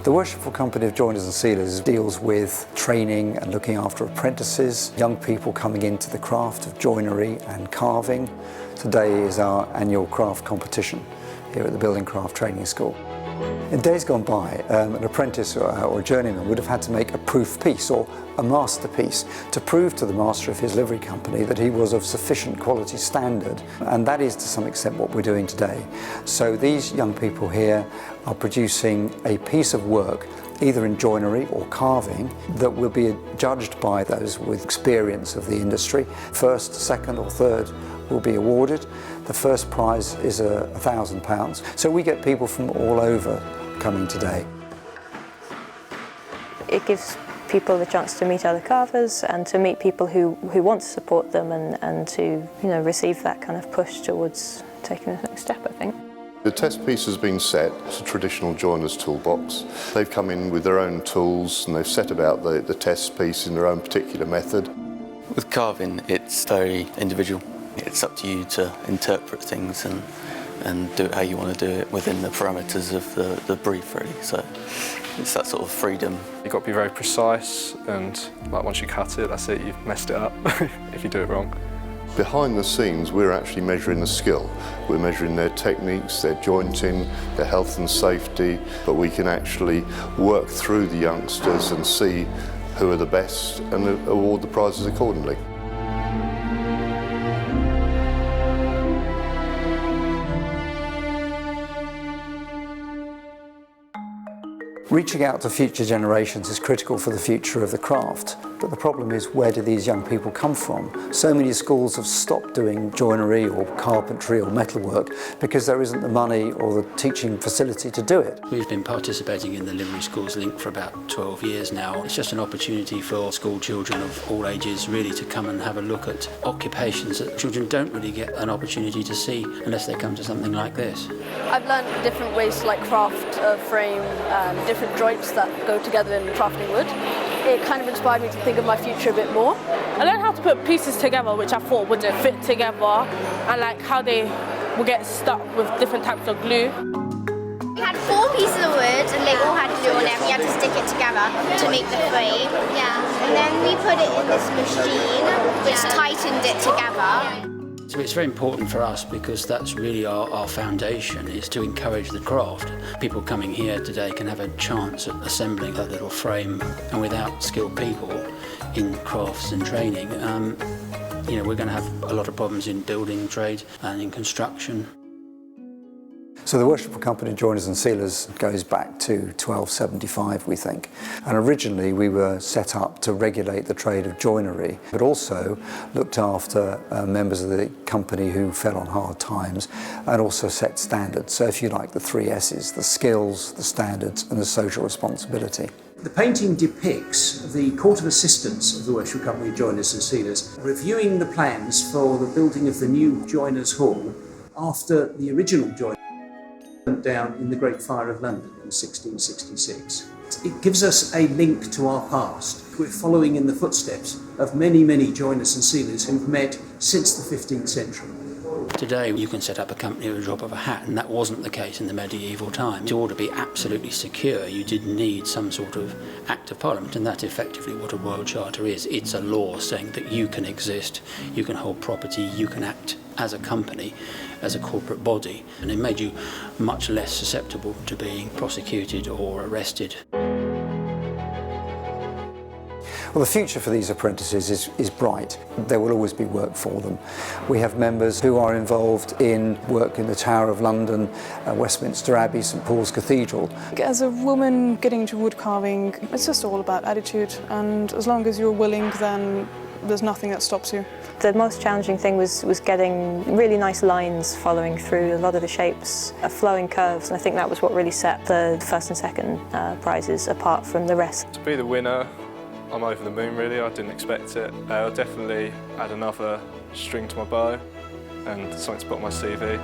The Worshipful Company of Joiners and Ceilers deals with training and looking after apprentices, young people coming into the craft of joinery and carving. Today is our annual craft competition here at the Building Craft Training School. In days gone by, an apprentice or a journeyman would have had to make a proof piece or a masterpiece to prove to the master of his livery company that he was of sufficient quality standard, and that is to some extent what we're doing today. So these young people here are producing a piece of work either in joinery or carving that will be judged by those with experience of the industry. First, second or third will be awarded. The first prize is £1,000. So we get people from all over coming today. It gives people the chance to meet other carvers and to meet people who want to support them and to receive that kind of push towards taking the next step, I think. The test piece has been set. It's a traditional joiner's toolbox. They've come in with their own tools and they've set about the test piece in their own particular method. With carving, it's very individual. It's up to you to interpret things and do it how you want to do it within the parameters of the brief, really. So it's that sort of freedom. You've got to be very precise, and once you cut it, that's it, you've messed it up if you do it wrong. Behind the scenes, we're actually measuring the skill. We're measuring their techniques, their jointing, their health and safety, but we can actually work through the youngsters and see who are the best and award the prizes accordingly. Reaching out to future generations is critical for the future of the craft, but the problem is, where do these young people come from? So many schools have stopped doing joinery or carpentry or metalwork because there isn't the money or the teaching facility to do it. We've been participating in the Livery Schools Link for about 12 years now. It's just an opportunity for school children of all ages really to come and have a look at occupations that children don't really get an opportunity to see unless they come to something like this. I've learned different ways to craft a frame, different joints that go together in crafting wood. It kind of inspired me to think of my future a bit more. I learned how to put pieces together which I thought wouldn't fit together, and how they will get stuck with different types of glue. We had 4 pieces of wood and they all had glue on them. We had to stick it together to make the frame. Yeah. And then we put it in this machine which tightened it together. So it's very important for us because that's really our foundation, is to encourage the craft. People coming here today can have a chance at assembling a little frame, and without skilled people in crafts and training, we're going to have a lot of problems in building trade and in construction. So the Worshipful Company of Joiners and Ceilers goes back to 1275, we think. And originally we were set up to regulate the trade of joinery, but also looked after members of the company who fell on hard times, and also set standards. So if you like, the 3 S's, the skills, the standards and the social responsibility. The painting depicts the Court of Assistants of the Worshipful Company of Joiners and Ceilers reviewing the plans for the building of the new Joiners' Hall after the original Joiners went down in the Great Fire of London in 1666. It gives us a link to our past. We're following in the footsteps of many, many joiners and sealers who've met since the 15th century. Today you can set up a company with a drop of a hat, and that wasn't the case in the medieval time. In order to be absolutely secure, you did need some sort of Act of Parliament, and that's effectively what a Royal Charter is. It's a law saying that you can exist, you can hold property, you can act as a company, as a corporate body, and it made you much less susceptible to being prosecuted or arrested. Well, the future for these apprentices is bright. There will always be work for them. We have members who are involved in work in the Tower of London, Westminster Abbey, St Paul's Cathedral. As a woman getting into wood carving, it's just all about attitude, and as long as you're willing, then there's nothing that stops you. The most challenging thing was getting really nice lines following through a lot of the shapes, flowing curves, and I think that was what really set the first and second prizes apart from the rest. To be the winner, I'm over the moon really. I didn't expect it. I'll definitely add another string to my bow and something to put on my CV.